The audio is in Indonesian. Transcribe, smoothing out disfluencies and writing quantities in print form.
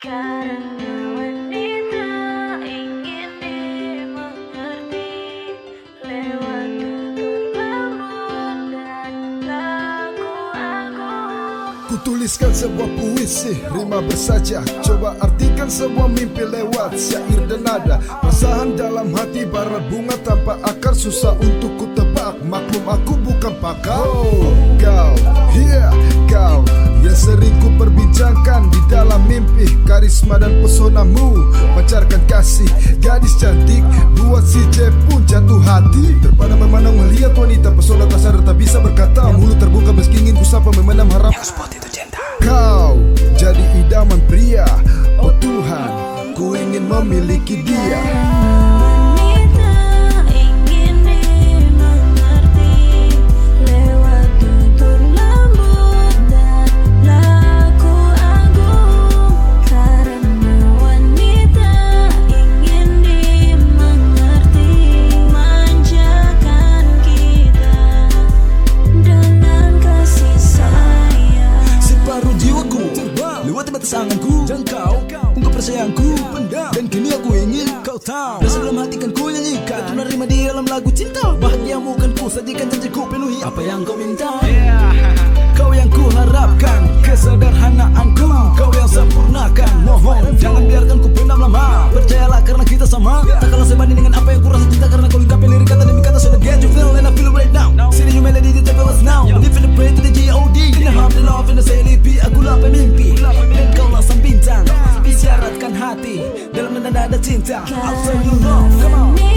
Karena wanita ingin dimengerti lewat tutur lembut dan lagu agung. Kutuliskan sebuah puisi, rima bersaja. Coba artikan sebuah mimpi lewat syair dan nada. Perasaan dalam hati barat bunga tanpa akar, susah untuk ku tebak. Maklum aku bukan pakar. Kau, kau yang sering ku perbincangkan di dalam mimpi. Karisma dan pesonamu pancarkan kasih. Gadis cantik buat si J pun jatuh hati. Terpana memandang melihat wanita pesona tak sadar tak bisa berkata. Mulut terbuka meski ingin ku sapa memendam harap. Kau jadi idaman pria. Oh Tuhan, ku ingin memiliki dia. Wanita ingin dimengerti lewat tutur lembut dan lagu agung. Karena wanita ingin dimengerti, manjakan kita dengan kasih sayang. Separuh jiwaku terbang lewat batas anganku, jangkau ungkap persayanganku pendam. Dan kini aku ingin kau tahu, rasa dalam hati kan ku nyanyikan. Ku menerima di dalam lagu cinta. Bahagiamu kan ku sajikan, janjiku penuhi apa yang kau minta. Kau yang ku harapkan, kesederhanaanku. Kau yang sempurnakan, mohon jangan biarkan ku pendam lama. Percayalah karena kita sama, tak kalah sebanding dengan apa yang ku rasa cinta. Karena kau lengkapi lirik kata demi kata. So the get you feel and I feel right now. Sini you melody di table us now. Live in the pray to the G.O.D. In the heart, the love, in the CLP. Aku lapar mimpi dan kau lah sang bintang. Isyaratkan hati dalam nada-nada cinta. I'll tell you love, come on.